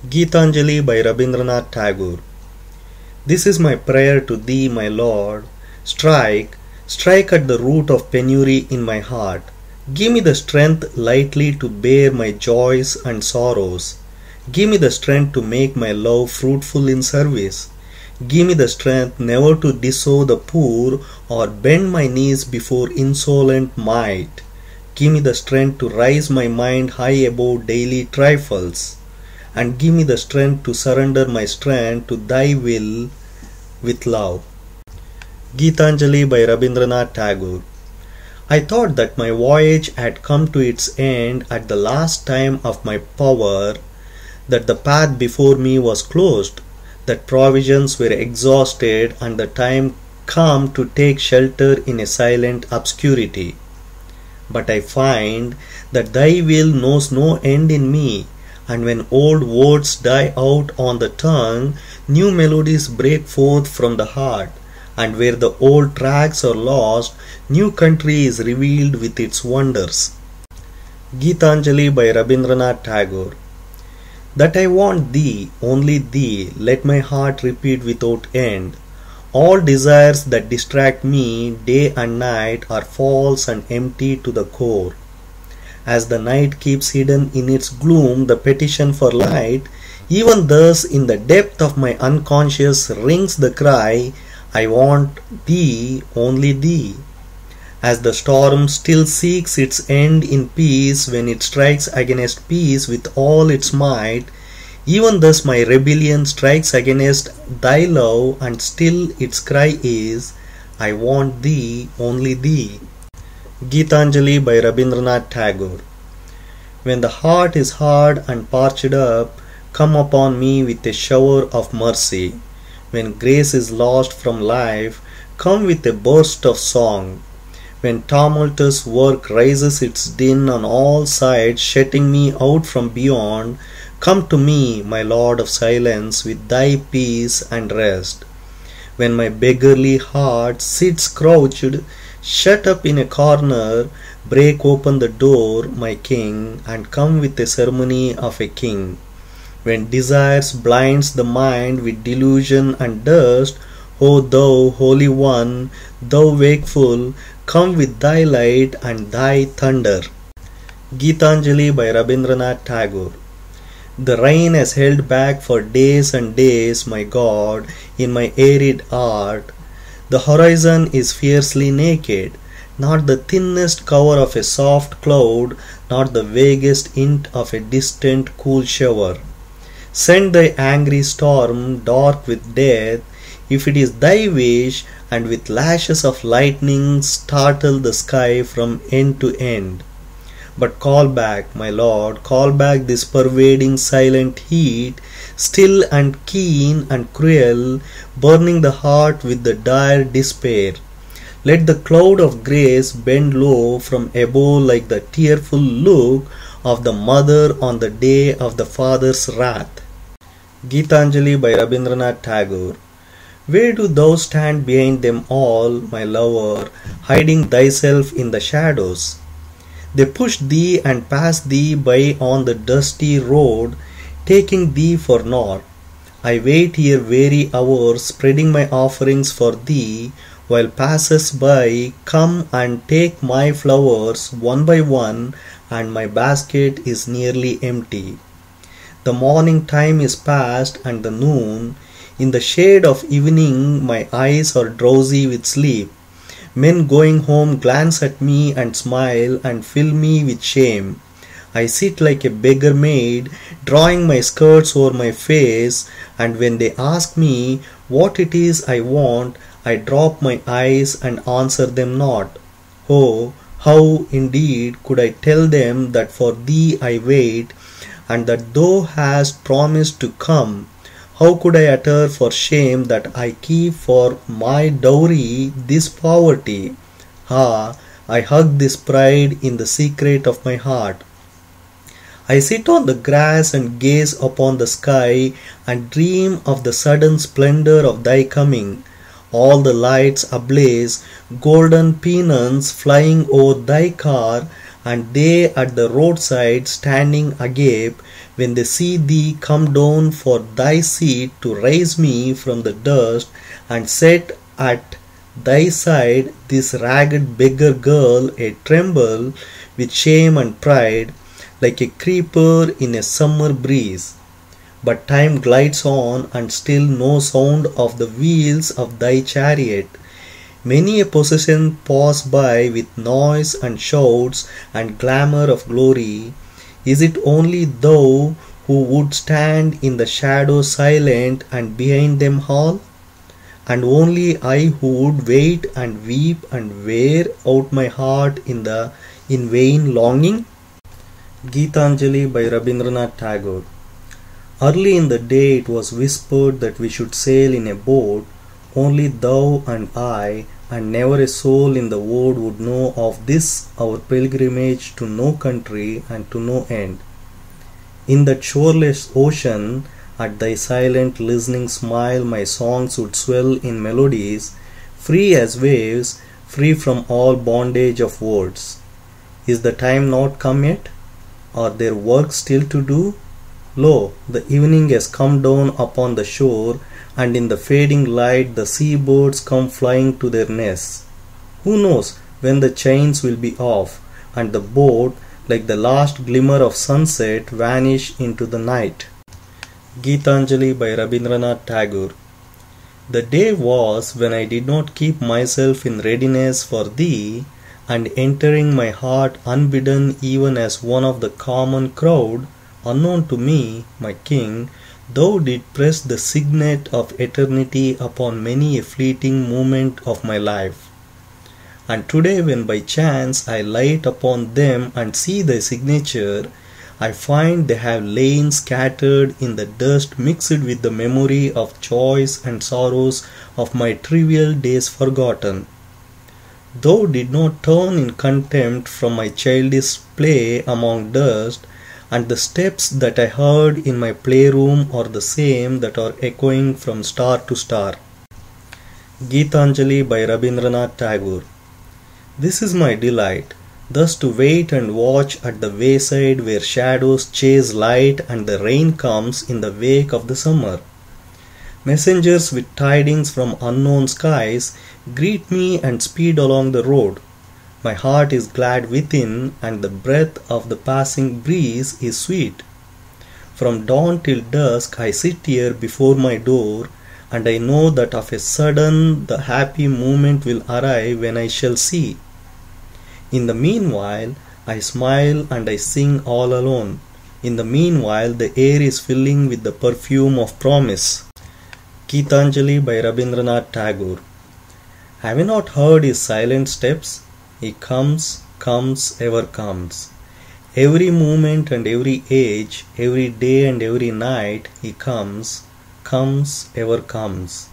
Gitanjali by Rabindranath Tagore. This is my prayer to Thee, my Lord. Strike, strike at the root of penury in my heart. Give me the strength lightly to bear my joys and sorrows. Give me the strength to make my love fruitful in service. Give me the strength never to disown the poor or bend my knees before insolent might. Give me the strength to raise my mind high above daily trifles, and give me the strength to surrender my strength to Thy will with love. Gitanjali by Rabindranath Tagore. I thought that my voyage had come to its end at the last time of my power, that the path before me was closed, that provisions were exhausted, and the time come to take shelter in a silent obscurity. But I find that Thy will knows no end in me, and when old words die out on the tongue, new melodies break forth from the heart, and where the old tracks are lost, new country is revealed with its wonders. Gitanjali by Rabindranath Tagore. That I want Thee, only Thee, let my heart repeat without end. All desires that distract me day and night are false and empty to the core. As the night keeps hidden in its gloom the petition for light, even thus in the depth of my unconscious rings the cry, I want Thee, only Thee. As the storm still seeks its end in peace when it strikes against peace with all its might, even thus my rebellion strikes against Thy love, and still its cry is, I want Thee, only Thee. Gitanjali by Rabindranath Tagore. When the heart is hard and parched up, come upon me with a shower of mercy. When grace is lost from life, come with a burst of song. When tumultuous work raises its din on all sides, shutting me out from beyond, come to me, my Lord of silence, with Thy peace and rest. When my beggarly heart sits crouched, shut up in a corner, break open the door, my King, and come with the ceremony of a king. When desires blinds the mind with delusion and dust, O Thou, Holy One, Thou wakeful, come with Thy light and Thy thunder. Gitanjali by Rabindranath Tagore. The rain has held back for days and days, my God, in my arid art. The horizon is fiercely naked, not the thinnest cover of a soft cloud, not the vaguest hint of a distant cool shower. Send Thy angry storm, dark with death, if it is Thy wish, and with lashes of lightning startle the sky from end to end. But call back, my Lord, call back this pervading silent heat, still and keen and cruel, burning the heart with the dire despair. Let the cloud of grace bend low from above like the tearful look of the mother on the day of the father's wrath. Gitanjali by Rabindranath Tagore. Where do Thou stand behind them all, my lover, hiding Thyself in the shadows? They push Thee and pass Thee by on the dusty road, taking Thee for naught. I wait here weary hours, spreading my offerings for Thee, while passers-by come and take my flowers one by one, and my basket is nearly empty. The morning time is past, and the noon. In the shade of evening my eyes are drowsy with sleep. Men going home glance at me and smile and fill me with shame. I sit like a beggar maid, drawing my skirts over my face, and when they ask me what it is I want, I drop my eyes and answer them not. Oh, how indeed could I tell them that for Thee I wait, and that Thou hast promised to come? How could I utter for shame that I keep for my dowry this poverty? Ah, I hug this pride in the secret of my heart. I sit on the grass and gaze upon the sky and dream of the sudden splendor of Thy coming. All the lights ablaze, golden pennons flying over Thy car, and they at the roadside standing agape, when they see thee come down for thy seat to raise me from the dust, and set at thy side this ragged beggar girl, a tremble with shame and pride, like a creeper in a summer breeze. But time glides on, and still no sound of the wheels of thy chariot. Many a procession pass by with noise and shouts and glamour of glory. Is it only thou who would stand in the shadow silent and behind them all? And only I who would wait and weep and wear out my heart in vain longing? Gitanjali by Rabindranath Tagore. Early in the day it was whispered that we should sail in a boat, only thou and I, and never a soul in the world would know of this our pilgrimage to no country and to no end. In that shoreless ocean, at thy silent listening smile my songs would swell in melodies, free as waves, free from all bondage of words. Is the time not come yet? Are there work still to do? Lo, the evening has come down upon the shore, and in the fading light the seabirds come flying to their nests. Who knows when the chains will be off, and the boat, like the last glimmer of sunset, vanish into the night? Gitanjali by Rabindranath Tagore. The day was when I did not keep myself in readiness for thee, and entering my heart unbidden even as one of the common crowd, unknown to me, my king, thou did press the signet of eternity upon many a fleeting moment of my life. And today when by chance I light upon them and see thy signature, I find they have lain scattered in the dust mixed with the memory of joys and sorrows of my trivial days forgotten. Thou did not turn in contempt from my childish play among dust, and the steps that I heard in my playroom are the same that are echoing from star to star. Gitanjali by Rabindranath Tagore. This is my delight, thus to wait and watch at the wayside where shadows chase light and the rain comes in the wake of the summer. Messengers with tidings from unknown skies greet me and speed along the road. My heart is glad within, and the breath of the passing breeze is sweet. From dawn till dusk I sit here before my door, and I know that of a sudden the happy moment will arrive when I shall see. In the meanwhile I smile and I sing all alone. In the meanwhile the air is filling with the perfume of promise. Gitanjali by Rabindranath Tagore. Have you not heard his silent steps? He comes, comes, ever comes. Every moment and every age, every day and every night, he comes, comes, ever comes.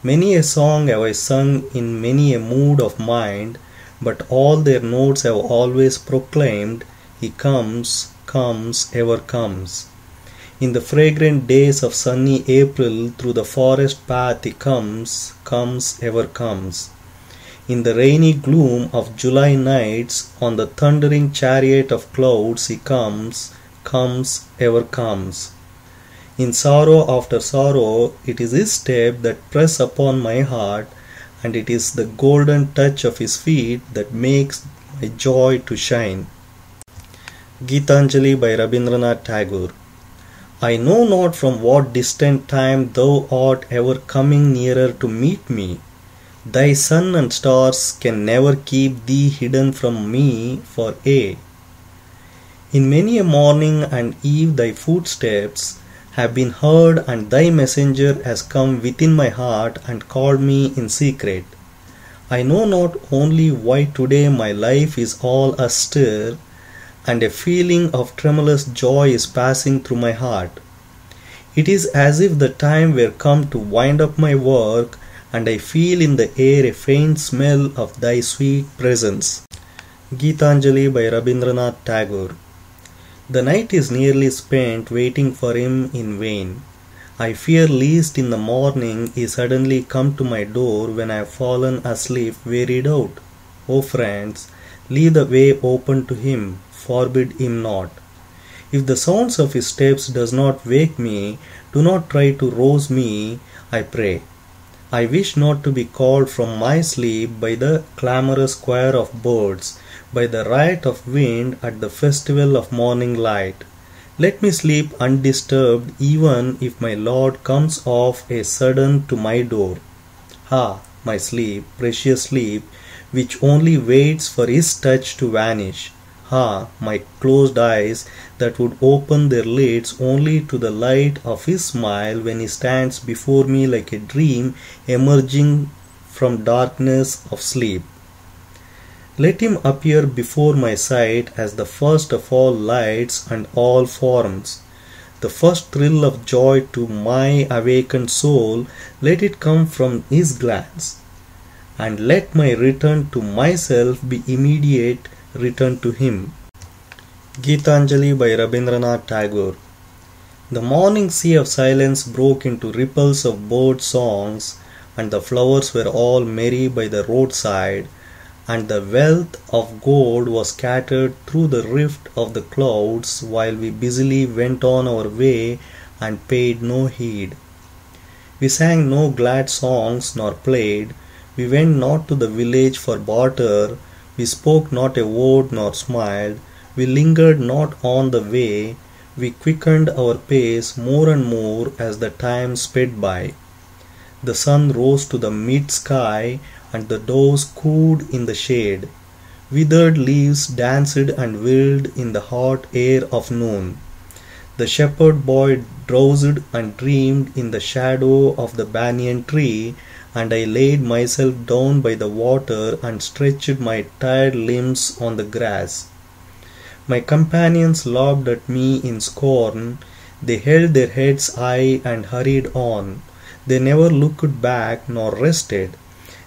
Many a song have I sung in many a mood of mind, but all their notes have always proclaimed, he comes, comes, ever comes. In the fragrant days of sunny April, through the forest path he comes, comes, ever comes. In the rainy gloom of July nights, on the thundering chariot of clouds he comes, comes, ever comes. In sorrow after sorrow, it is his step that press upon my heart, and it is the golden touch of his feet that makes my joy to shine. Gitanjali by Rabindranath Tagore. I know not from what distant time thou art ever coming nearer to meet me. Thy sun and stars can never keep thee hidden from me for aye. In many a morning and eve thy footsteps have been heard, and thy messenger has come within my heart and called me in secret. I know not only why today my life is all astir, and a feeling of tremulous joy is passing through my heart. It is as if the time were come to wind up my work, and I feel in the air a faint smell of thy sweet presence. Gitanjali by Rabindranath Tagore. The night is nearly spent waiting for him in vain. I fear lest in the morning he suddenly come to my door when I have fallen asleep wearied out. O friends, Leave the way open to him, forbid him not. If the sounds of his steps does not wake me, do not try to rouse me, I pray. I wish not to be called from my sleep by the clamorous choir of birds, by the riot of wind at the festival of morning light. Let me sleep undisturbed even if my Lord comes of a sudden to my door. Ah, my sleep, precious sleep, which only waits for his touch to vanish. Ah, my closed eyes that would open their lids only to the light of his smile when he stands before me like a dream emerging from darkness of sleep. Let him appear before my sight as the first of all lights and all forms. The first thrill of joy to my awakened soul, let it come from his glance. And let my return to myself be immediate return to him. Gitanjali by Rabindranath Tagore. The morning sea of silence broke into ripples of bird songs, and the flowers were all merry by the roadside, and the wealth of gold was scattered through the rift of the clouds, while we busily went on our way and paid no heed. We sang no glad songs nor played, we went not to the village for barter, we spoke not a word nor smiled, we lingered not on the way, we quickened our pace more and more as the time sped by. The sun rose to the mid-sky, and the doves cooed in the shade. Withered leaves danced and whirled in the hot air of noon. The shepherd boy drowsed and dreamed in the shadow of the banyan tree, and I laid myself down by the water and stretched my tired limbs on the grass. My companions laughed at me in scorn. They held their heads high and hurried on. They never looked back nor rested.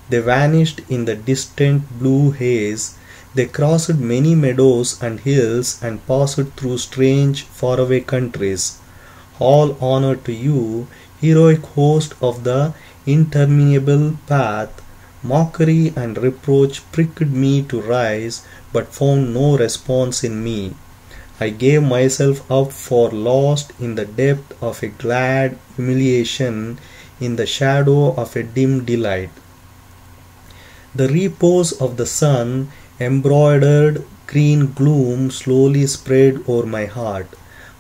They vanished in the distant blue haze. They crossed many meadows and hills and passed through strange faraway countries. All honor to you, heroic host of the interminable path. Mockery and reproach pricked me to rise, but found no response in me. I gave myself up for lost in the depth of a glad humiliation, in the shadow of a dim delight. The repose of the sun, embroidered green gloom slowly spread over my heart.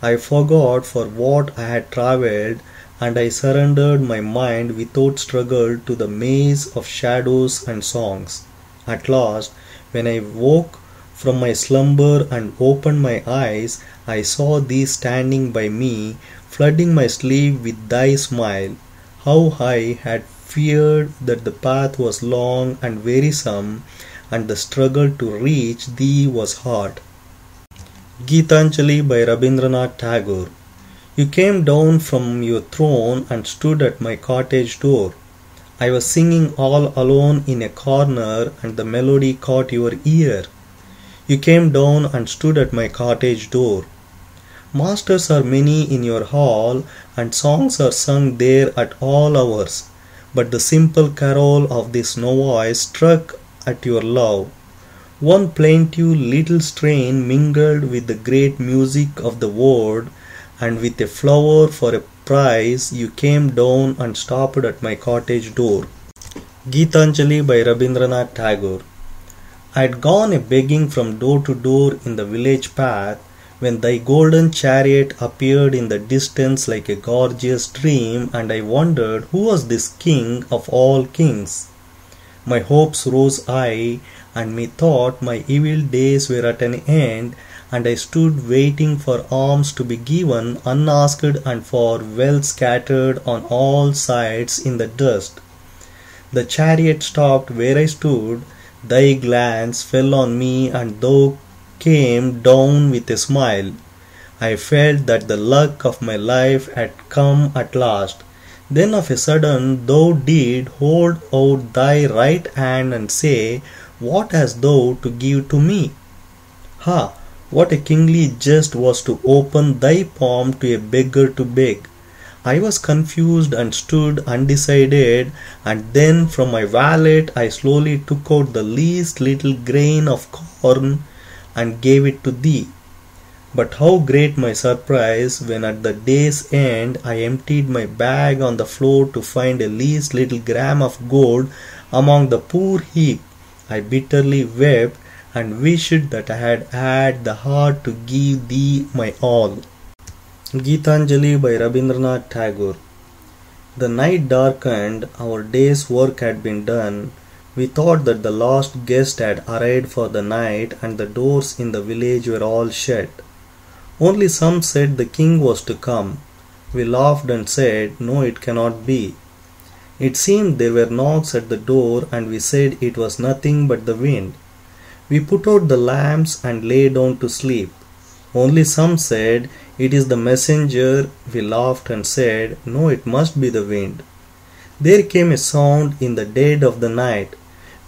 I forgot for what I had travelled, and I surrendered my mind without struggle to the maze of shadows and songs. At last, when I woke from my slumber and opened my eyes, I saw thee standing by me, flooding my sleep with thy smile. How I had feared that the path was long and wearisome, and the struggle to reach thee was hard. Gitanjali by Rabindranath Tagore. You came down from your throne and stood at my cottage door. I was singing all alone in a corner, and the melody caught your ear. You came down and stood at my cottage door. Masters are many in your hall, and songs are sung there at all hours, but the simple carol of this novice struck at your love. One plaintive little strain mingled with the great music of the word, and with a flower for a price you came down and stopped at my cottage door. Gitanjali by Rabindranath Tagore. I had gone a begging from door to door in the village path, when thy golden chariot appeared in the distance like a gorgeous dream, and I wondered who was this king of all kings. My hopes rose high, and methought my evil days were at an end, and I stood waiting for alms to be given unasked and for wealth scattered on all sides in the dust. The chariot stopped where I stood, thy glance fell on me, and thou came down with a smile. I felt that the luck of my life had come at last. Then of a sudden thou did hold out thy right hand and say, What hast thou to give to me? Ha! What a kingly jest was to open thy palm to a beggar to beg. I was confused and stood undecided, and then from my wallet I slowly took out the least little grain of corn and gave it to thee. But how great my surprise when at the day's end I emptied my bag on the floor to find a least little gram of gold among the poor heap. I bitterly wept and wished that I had had the heart to give thee my all. Gitanjali by Rabindranath Tagore. The night darkened, our day's work had been done. We thought that the last guest had arrived for the night and the doors in the village were all shut. Only some said the king was to come. We laughed and said, no, it cannot be. It seemed there were knocks at the door and we said it was nothing but the wind. We put out the lamps and lay down to sleep. Only some said, it is the messenger. We laughed and said, no, it must be the wind. There came a sound in the dead of the night.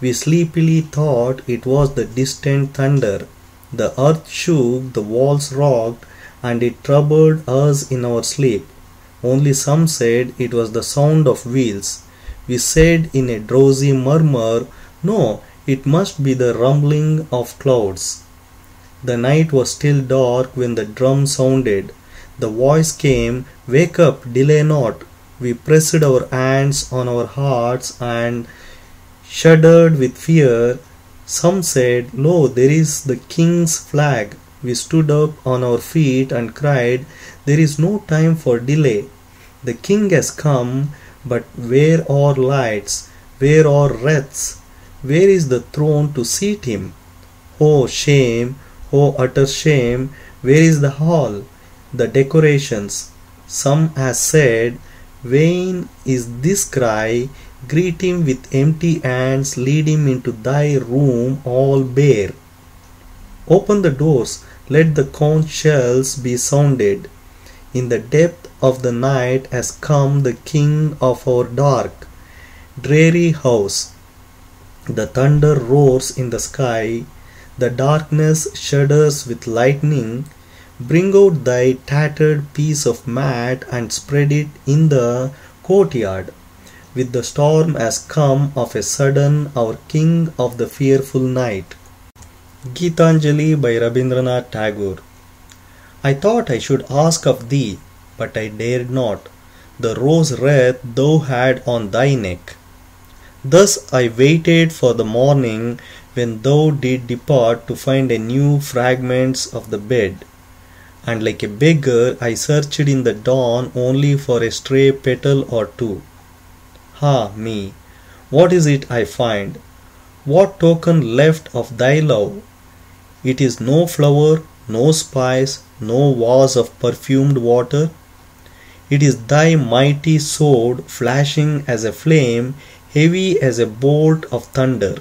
We sleepily thought it was the distant thunder. The earth shook, the walls rocked, and it troubled us in our sleep. Only some said it was the sound of wheels. We said in a drowsy murmur, no, it must be the rumbling of clouds. The night was still dark when the drum sounded. The voice came, wake up, delay not. We pressed our hands on our hearts and shuddered with fear. Some said, lo, there is the king's flag. We stood up on our feet and cried, there is no time for delay. The king has come, but where are lights? Where are wreaths? Where is the throne to seat him? Oh shame! Oh utter shame! Where is the hall? The decorations? Some has said, vain is this cry. Greet him with empty hands, lead him into thy room all bare. Open the doors, let the conch shells be sounded. In the depth of the night has come the king of our dark, dreary house. The thunder roars in the sky, the darkness shudders with lightning. Bring out thy tattered piece of mat and spread it in the courtyard. With the storm has come of a sudden our king of the fearful night. Gitanjali by Rabindranath Tagore. I thought I should ask of thee, but I dared not, the rose wreath thou had on thy neck. Thus I waited for the morning when thou did depart to find a new fragments of the bed. And like a beggar I searched in the dawn only for a stray petal or two. Ah me, what is it I find? What token left of thy love? It is no flower, no spice, no vase of perfumed water. It is thy mighty sword flashing as a flame, heavy as a bolt of thunder.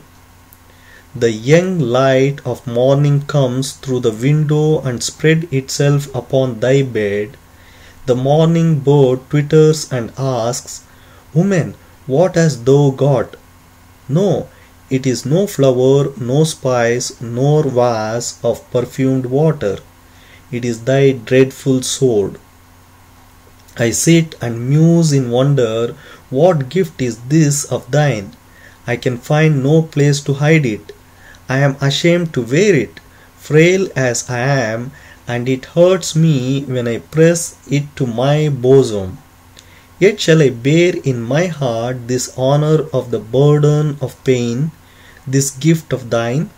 The young light of morning comes through the window and spread itself upon thy bed. The morning bird twitters and asks, woman, what hast thou got? No, it is no flower, no spice, nor vase of perfumed water. It is thy dreadful sword. I sit and muse in wonder, what gift is this of thine? I can find no place to hide it. I am ashamed to wear it, frail as I am, and it hurts me when I press it to my bosom. Yet shall I bear in my heart this honor of the burden of pain, this gift of thine?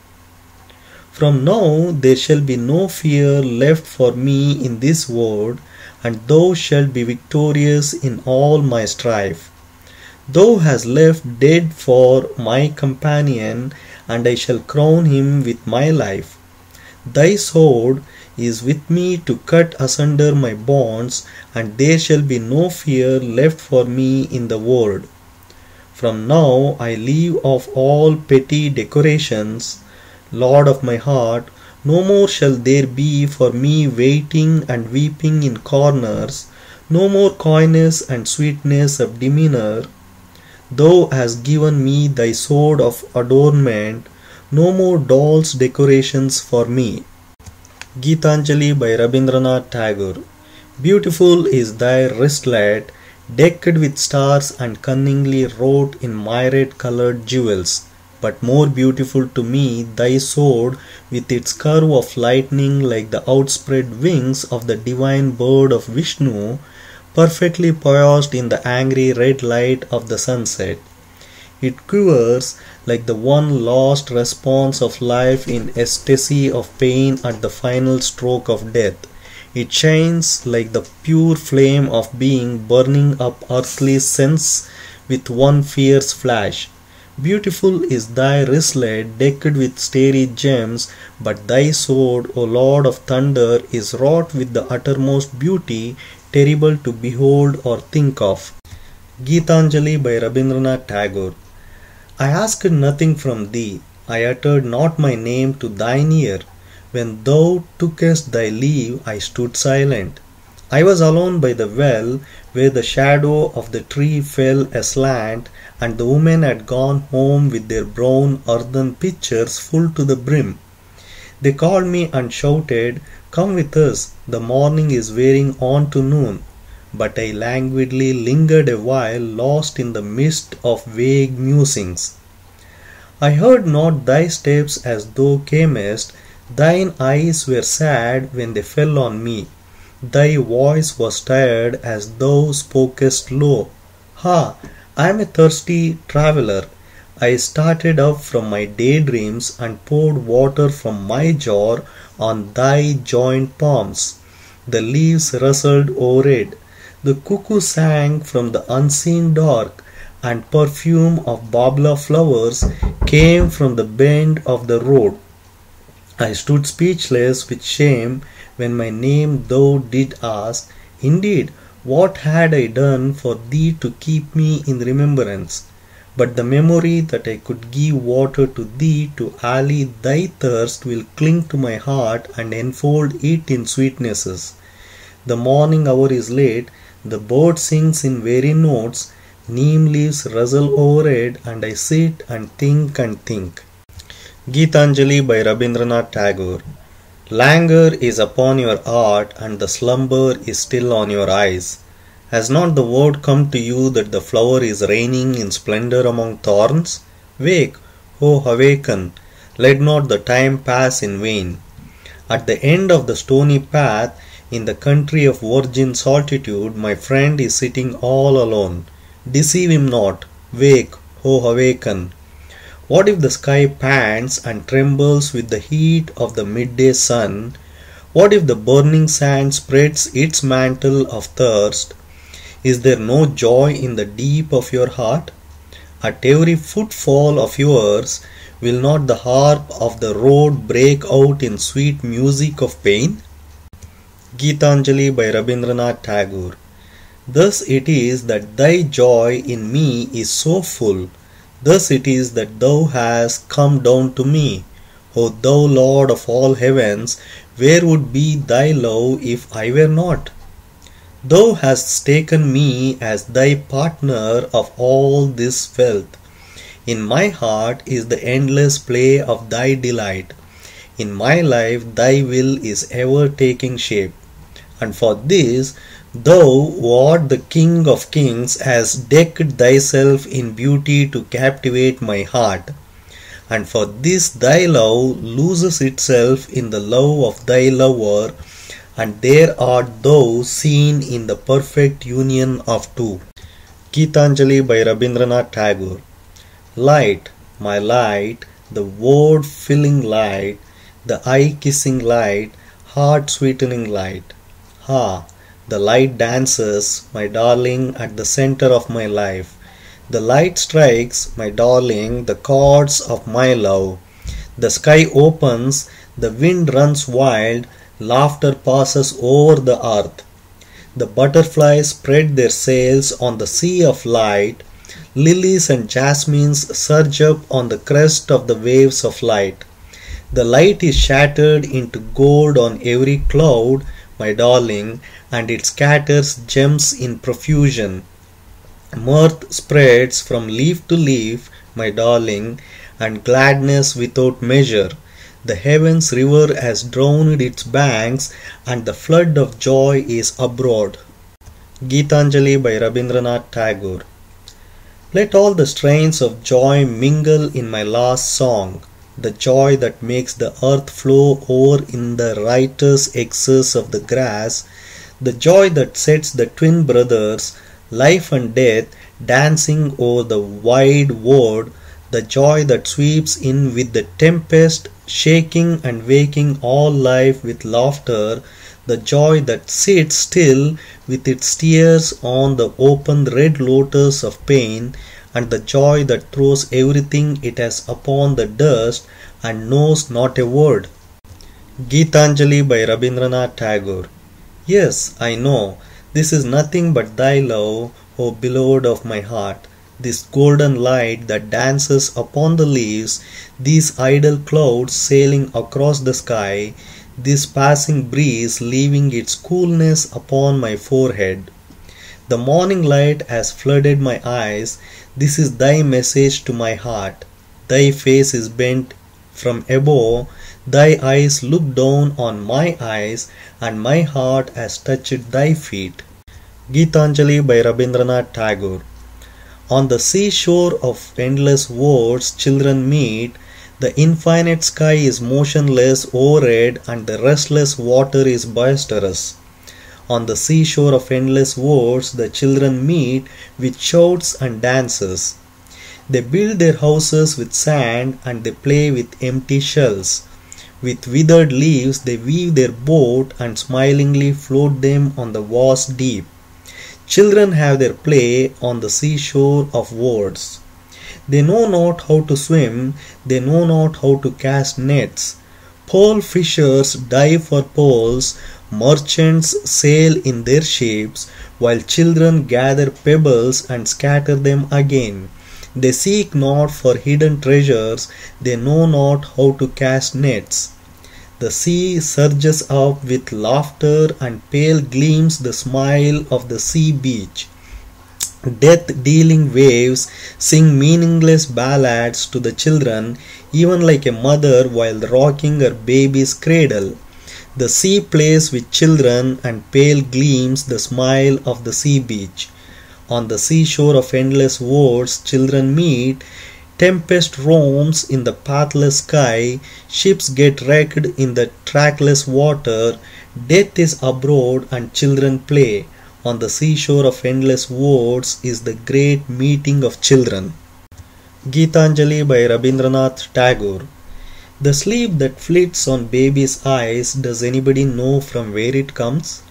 From now there shall be no fear left for me in this world, and thou shalt be victorious in all my strife. Thou hast left dead for my companion, and I shall crown him with my life. Thy sword is with me to cut asunder my bonds, and there shall be no fear left for me in the world. From now I leave off all petty decorations, Lord of my heart. No more shall there be for me waiting and weeping in corners, no more coyness and sweetness of demeanor. Thou hast given me thy sword of adornment, no more dolls' decorations for me. Gitanjali by Rabindranath Tagore. Beautiful is thy wristlet, decked with stars and cunningly wrought in myriad-colored jewels. But more beautiful to me thy sword, with its curve of lightning like the outspread wings of the divine bird of Vishnu, perfectly poised in the angry red light of the sunset. It quivers like the one lost response of life in ecstasy of pain at the final stroke of death. It shines like the pure flame of being burning up earthly sense with one fierce flash. Beautiful is thy wristlet decked with starry gems, but thy sword, O Lord of thunder, is wrought with the uttermost beauty, terrible to behold or think of. Gitanjali by Rabindranath Tagore. I asked nothing from thee, I uttered not my name to thine ear. When thou tookest thy leave, I stood silent. I was alone by the well, where the shadow of the tree fell aslant, and the women had gone home with their brown earthen pitchers full to the brim. They called me and shouted, "Come with us, the morning is wearing on to noon." But I languidly lingered a while, lost in the mist of vague musings. I heard not thy steps as thou camest, thine eyes were sad when they fell on me. Thy voice was tired as thou spokest low. Ha! I am a thirsty traveller. I started up from my daydreams and poured water from my jar on thy joined palms. The leaves rustled o'er it. The cuckoo sang from the unseen dark, and perfume of babla flowers came from the bend of the road. I stood speechless with shame when my name thou did ask. Indeed, what had I done for thee to keep me in remembrance? But the memory that I could give water to thee to allay thy thirst will cling to my heart and enfold it in sweetnesses. The morning hour is late, the bird sings in weary notes, neem leaves rustle over it, and I sit and think and think. Gitanjali by Rabindranath Tagore. Languor is upon your heart, and the slumber is still on your eyes. Has not the word come to you that the flower is reigning in splendor among thorns? Wake, O awaken, let not the time pass in vain. At the end of the stony path, in the country of virgin solitude, my friend is sitting all alone. Deceive him not. Wake, O awaken. What if the sky pants and trembles with the heat of the midday sun? What if the burning sand spreads its mantle of thirst? Is there no joy in the deep of your heart? At every footfall of yours, will not the harp of the road break out in sweet music of pain? Gitanjali by Rabindranath Tagore. Thus it is that thy joy in me is so full. Thus it is that thou hast come down to me. O thou Lord of all heavens, where would be thy love if I were not? Thou hast taken me as thy partner of all this wealth. In my heart is the endless play of thy delight. In my life thy will is ever taking shape. And for this, thou, who art the King of kings, hast decked thyself in beauty to captivate my heart. And for this thy love loses itself in the love of thy lover, and there art thou seen in the perfect union of two. Gitanjali by Rabindranath Tagore. Light, my light, the word-filling light, the eye-kissing light, heart-sweetening light. Ha! The light dances, my darling, at the center of my life. The light strikes, my darling, the chords of my love. The sky opens, the wind runs wild, laughter passes over the earth. The butterflies spread their sails on the sea of light. Lilies and jasmines surge up on the crest of the waves of light. The light is shattered into gold on every cloud, my darling, and it scatters gems in profusion. Mirth spreads from leaf to leaf, my darling, and gladness without measure. The heavens river has drowned its banks and the flood of joy is abroad. Gitanjali by Rabindranath Tagore. Let all the strains of joy mingle in my last song, the joy that makes the earth flow over in the riotous excess of the grass, the joy that sets the twin brothers, life and death, dancing over the wide world, the joy that sweeps in with the tempest, shaking and waking all life with laughter, the joy that sits still with its tears on the open red lotus of pain, and the joy that throws everything it has upon the dust and knows not a word. Gitanjali by Rabindranath Tagore. Yes, I know, this is nothing but thy love, O beloved of my heart. This golden light that dances upon the leaves, these idle clouds sailing across the sky, this passing breeze leaving its coolness upon my forehead. The morning light has flooded my eyes, this is thy message to my heart. Thy face is bent from above, thy eyes look down on my eyes, and my heart has touched thy feet. Gitanjali by Rabindranath Tagore. On the seashore of endless words children meet, the infinite sky is motionless overhead and the restless water is boisterous. On the seashore of endless words the children meet with shouts and dances. They build their houses with sand and they play with empty shells. With withered leaves they weave their boat and smilingly float them on the vast deep. Children have their play on the seashore of words. They know not how to swim, they know not how to cast nets. Pearl fishers dive for pearls, merchants sail in their ships, while children gather pebbles and scatter them again. They seek not for hidden treasures, they know not how to cast nets. The sea surges up with laughter and pale gleams the smile of the sea beach. Death-dealing waves sing meaningless ballads to the children, even like a mother while rocking her baby's cradle. The sea plays with children and pale gleams the smile of the sea beach. On the seashore of endless words children meet, tempest roams in the pathless sky, ships get wrecked in the trackless water, death is abroad and children play. On the seashore of endless words is the great meeting of children. Gitanjali by Rabindranath Tagore. The sleep that flits on baby's eyes, does anybody know from where it comes?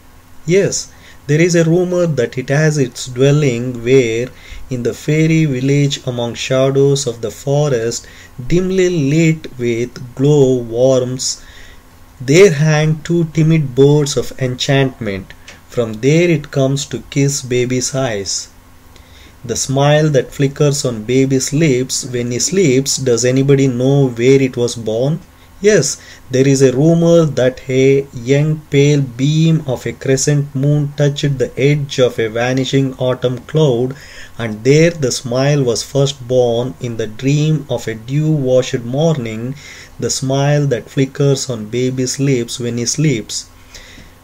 Yes, there is a rumor that it has its dwelling where, in the fairy village among shadows of the forest, dimly lit with glow worms, there hang two timid birds of enchantment. From there it comes to kiss baby's eyes. The smile that flickers on baby's lips when he sleeps, does anybody know where it was born? Yes, there is a rumor that a young pale beam of a crescent moon touched the edge of a vanishing autumn cloud, and there the smile was first born in the dream of a dew-washed morning, the smile that flickers on baby's lips when he sleeps.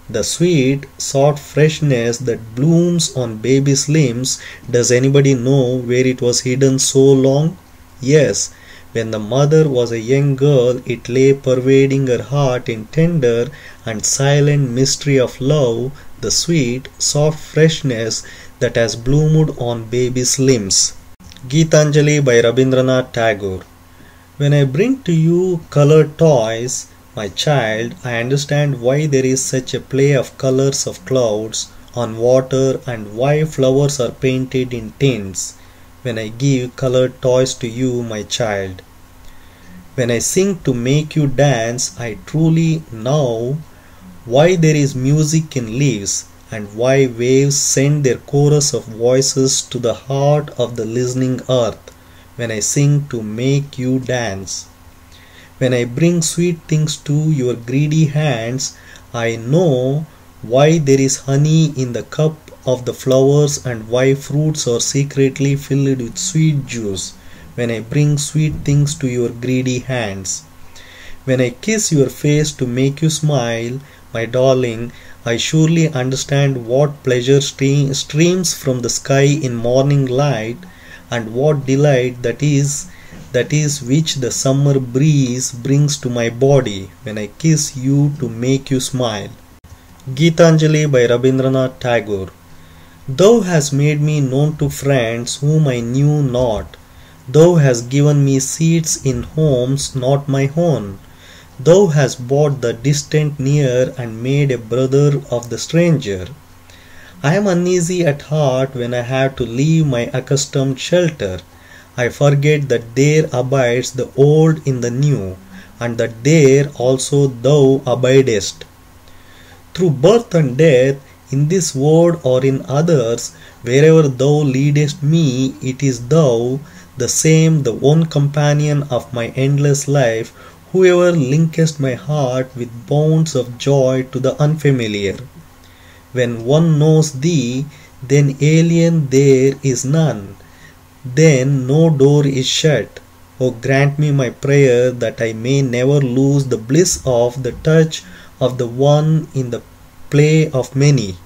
The sweet, soft freshness that blooms on baby's limbs, does anybody know where it was hidden so long? Yes, when the mother was a young girl, it lay pervading her heart in tender and silent mystery of love, the sweet, soft freshness that has bloomed on baby's limbs. Gitanjali by Rabindranath Tagore. When I bring to you colored toys, my child, I understand why there is such a play of colors of clouds on water and why flowers are painted in tints. When I give colored toys to you, my child. When I sing to make you dance, I truly know why there is music in leaves and why waves send their chorus of voices to the heart of the listening earth. When I sing to make you dance. When I bring sweet things to your greedy hands, I know why there is honey in the cup of the flowers and why fruits are secretly filled with sweet juice. When I bring sweet things to your greedy hands. When I kiss your face to make you smile, my darling, I surely understand what pleasure streams from the sky in morning light, and what delight that is which the summer breeze brings to my body when I kiss you to make you smile. Gitanjali by Rabindranath Tagore. Thou hast made me known to friends whom I knew not. Thou hast given me seats in homes not my own. Thou hast brought the distant near and made a brother of the stranger. I am uneasy at heart when I have to leave my accustomed shelter. I forget that there abides the old in the new, and that there also thou abidest. Through birth and death, in this world or in others, wherever thou leadest me, it is thou, the same, the one companion of my endless life, whoever linkest my heart with bonds of joy to the unfamiliar. When one knows thee, then alien there is none, then no door is shut. O grant me my prayer that I may never lose the bliss of the touch of the one in the play of many.